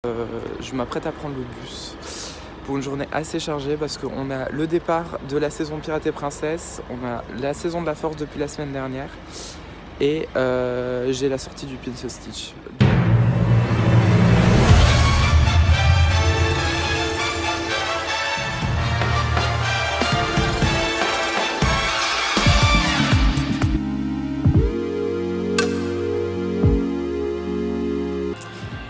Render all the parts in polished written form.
Je m'apprête à prendre le bus pour une journée assez chargée parce qu'on a le départ de la saison Pirates et Princesses, on a la saison de la Force depuis la semaine dernière et j'ai la sortie du Pinso Stitch.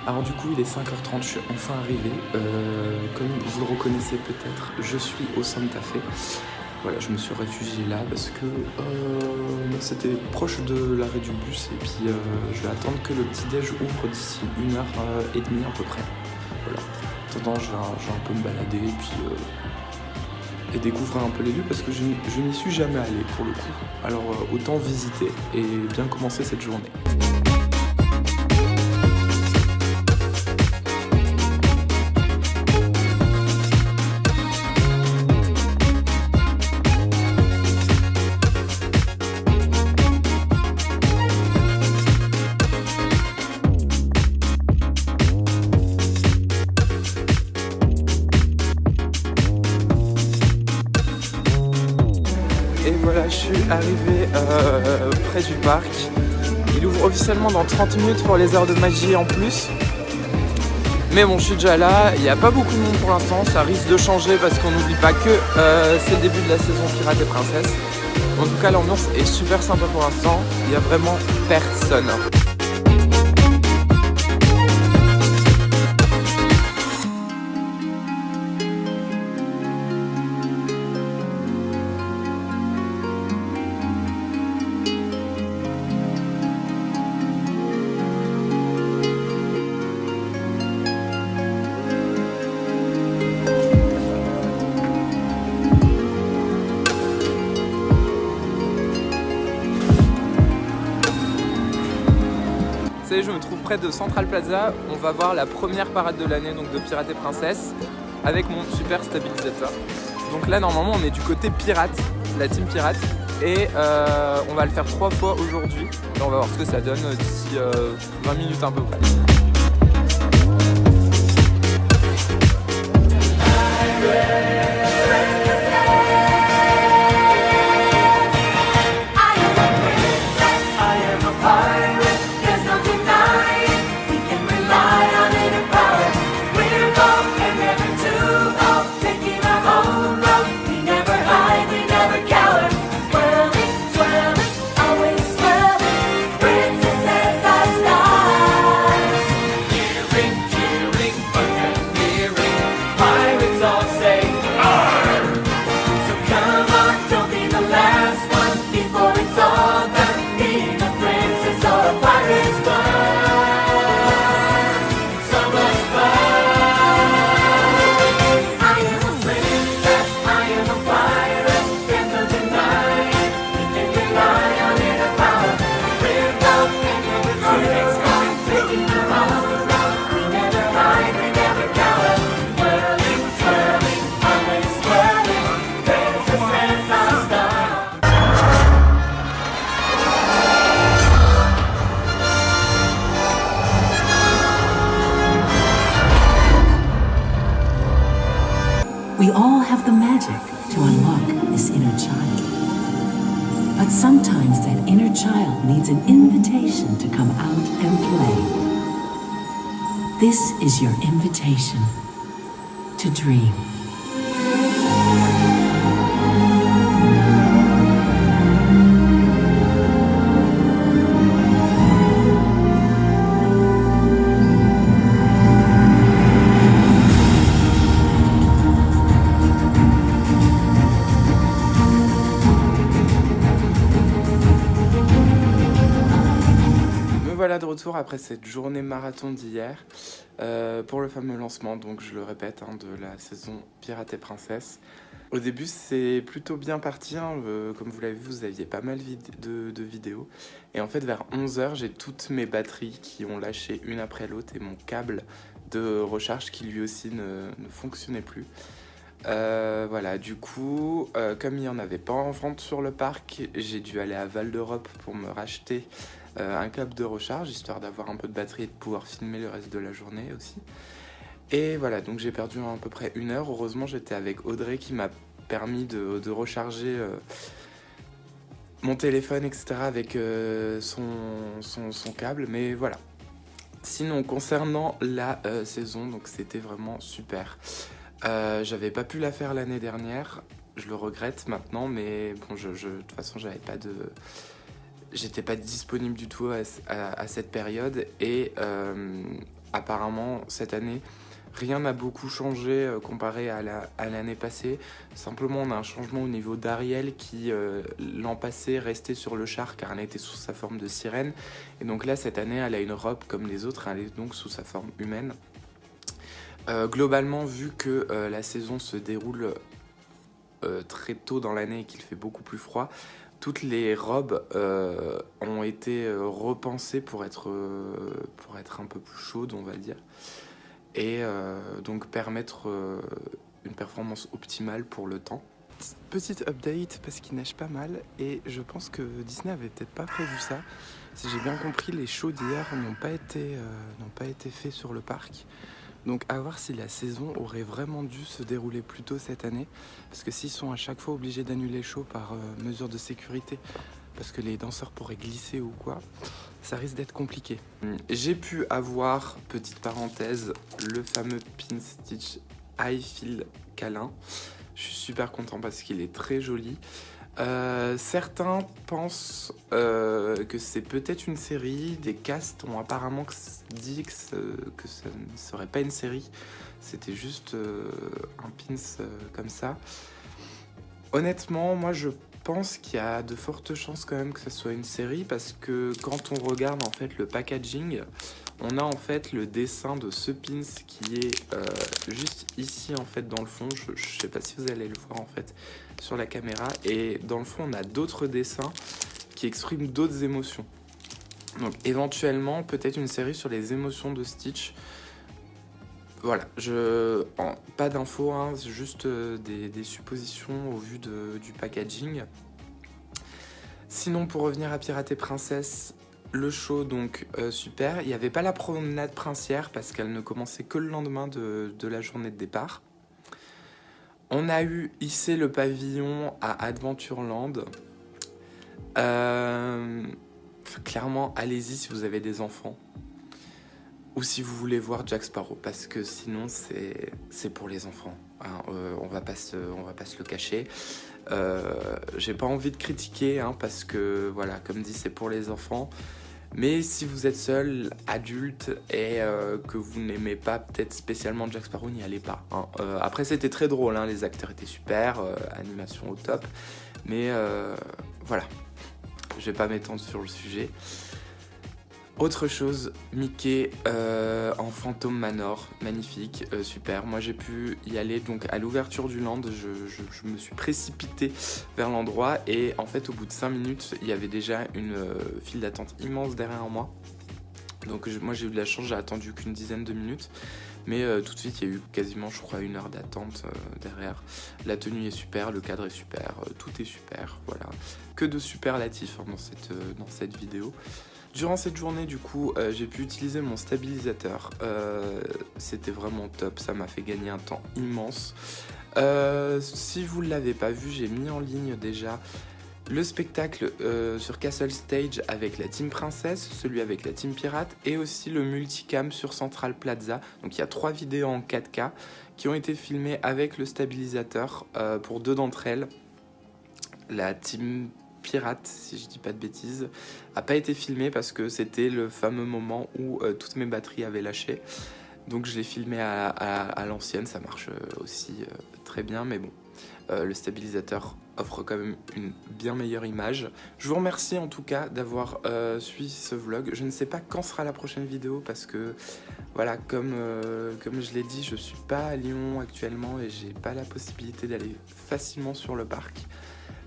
Alors du coup il est 5h30, je suis enfin arrivé, comme vous le reconnaissez peut-être, je suis au Santa Fe. Voilà, je me suis réfugié là parce que c'était proche de l'arrêt du bus et puis je vais attendre que le petit-déj ouvre d'ici 1h30 à peu près. Voilà, en attendant je vais un peu me balader et découvrir un peu les lieux parce que je n'y suis jamais allé pour le coup. Alors autant visiter et bien commencer cette journée. Et voilà, je suis arrivé près du parc. Il ouvre officiellement dans 30 minutes pour les heures de magie en plus. Mais bon, je suis déjà là, il n'y a pas beaucoup de monde pour l'instant, ça risque de changer parce qu'on n'oublie pas que c'est le début de la saison Pirates et Princesses. En tout cas, l'ambiance est super sympa pour l'instant, il n'y a vraiment personne. Vous savez, je me trouve près de Central Plaza, on va voir la première parade de l'année donc de Pirates et Princesses avec mon super stabilisateur. Donc là normalement on est du côté pirate, la team pirate, et on va le faire 3 fois aujourd'hui. Et on va voir ce que ça donne d'ici 20 minutes à peu près. We all have the magic to unlock this inner child. But sometimes that inner child needs an invitation to come out and play. This is your invitation to dream. Voilà de retour après cette journée marathon d'hier pour le fameux lancement, donc je le répète, de la saison Pirates et Princesses. Au début c'est plutôt bien parti, comme vous l'avez vu, vous aviez pas mal de vidéos. Et en fait vers 11h j'ai toutes mes batteries qui ont lâché une après l'autre et mon câble de recharge qui lui aussi ne fonctionnait plus. Voilà, du coup, comme il n'y en avait pas en vente sur le parc, j'ai dû aller à Val d'Europe pour me racheter un câble de recharge, histoire d'avoir un peu de batterie et de pouvoir filmer le reste de la journée aussi. Et voilà, donc j'ai perdu à peu près 1 heure. Heureusement, j'étais avec Audrey qui m'a permis de recharger mon téléphone, etc. avec son câble, mais voilà. Sinon, concernant la saison, donc c'était vraiment super. J'avais pas pu la faire l'année dernière, je le regrette maintenant, mais bon, de toute façon, j'étais pas disponible du tout à cette période, et apparemment cette année, rien n'a beaucoup changé comparé à l'année passée. Simplement, on a un changement au niveau d'Ariel qui, l'an passé, restait sur le char car elle était sous sa forme de sirène. Et donc là, cette année, elle a une robe comme les autres, elle est donc sous sa forme humaine. Globalement, vu que la saison se déroule très tôt dans l'année et qu'il fait beaucoup plus froid, toutes les robes ont été repensées pour être un peu plus chaudes, on va dire. Et donc permettre une performance optimale pour le temps. Petite update parce qu'il neige pas mal et je pense que Disney avait peut-être pas prévu ça. Si j'ai bien compris, les shows d'hier n'ont pas été faits sur le parc. Donc à voir si la saison aurait vraiment dû se dérouler plus tôt cette année, parce que s'ils sont à chaque fois obligés d'annuler les shows par mesure de sécurité, parce que les danseurs pourraient glisser ou quoi, ça risque d'être compliqué. J'ai pu avoir, petite parenthèse, le fameux Pin Stitch I Feel Câlin. Je suis super content parce qu'il est très joli. Certains pensent que c'est peut-être une série. Des casts ont apparemment dit que ça ne serait pas une série. C'était juste un pins comme ça. Honnêtement, moi je pense qu'il y a de fortes chances quand même que ce soit une série, parce que quand on regarde en fait le packaging, on a en fait le dessin de ce pins qui est juste ici en fait dans le fond. Je sais pas si vous allez le voir en fait sur la caméra, et dans le fond on a d'autres dessins qui expriment d'autres émotions. Donc éventuellement peut-être une série sur les émotions de Stitch. Voilà, pas d'infos, hein, c'est juste des suppositions au vu du packaging. Sinon, pour revenir à Pirate et Princesse, le show, donc super. Il n'y avait pas la promenade princière parce qu'elle ne commençait que le lendemain de la journée de départ. On a eu hissé le pavillon à Adventureland. Clairement, allez-y si vous avez des enfants. Ou si vous voulez voir Jack Sparrow, parce que sinon c'est pour les enfants, hein. On va pas se le cacher. J'ai pas envie de critiquer, hein, parce que voilà, comme dit, c'est pour les enfants. Mais si vous êtes seul, adulte, et que vous n'aimez pas peut-être spécialement Jack Sparrow, n'y allez pas, hein. Après c'était très drôle, hein, les acteurs étaient super, animation au top. Mais voilà, je vais pas m'étendre sur le sujet. Autre chose, Mickey en Phantom Manor, magnifique, super. Moi j'ai pu y aller donc à l'ouverture du land, je me suis précipité vers l'endroit, et en fait au bout de 5 minutes, il y avait déjà une file d'attente immense derrière moi. Donc moi j'ai eu de la chance, j'ai attendu qu'une dizaine de minutes. Mais tout de suite il y a eu quasiment, je crois, 1 heure d'attente derrière. La tenue est super, le cadre est super, tout est super, voilà. Que de superlatifs, hein, dans cette vidéo. Durant cette journée, du coup, j'ai pu utiliser mon stabilisateur. C'était vraiment top, ça m'a fait gagner un temps immense. Si vous ne l'avez pas vu, j'ai mis en ligne déjà le spectacle sur Castle Stage avec la Team Princesse, celui avec la Team Pirate, et aussi le multicam sur Central Plaza. Donc il y a 3 vidéos en 4K qui ont été filmées avec le stabilisateur pour 2 d'entre elles. La Team Pirate, si je dis pas de bêtises, a pas été filmé parce que c'était le fameux moment où toutes mes batteries avaient lâché. Donc je l'ai filmé à l'ancienne, ça marche aussi très bien, mais bon, le stabilisateur offre quand même une bien meilleure image. Je vous remercie en tout cas d'avoir suivi ce vlog. Je ne sais pas quand sera la prochaine vidéo parce que voilà, comme je l'ai dit, je suis pas à Lyon actuellement et j'ai pas la possibilité d'aller facilement sur le parc.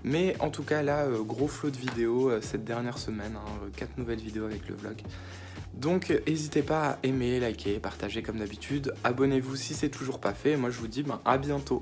Mais en tout cas là, gros flot de vidéos cette dernière semaine, hein, 4 nouvelles vidéos avec le vlog. Donc n'hésitez pas à aimer, liker, partager comme d'habitude. Abonnez-vous si c'est toujours pas fait. Moi je vous dis à bientôt.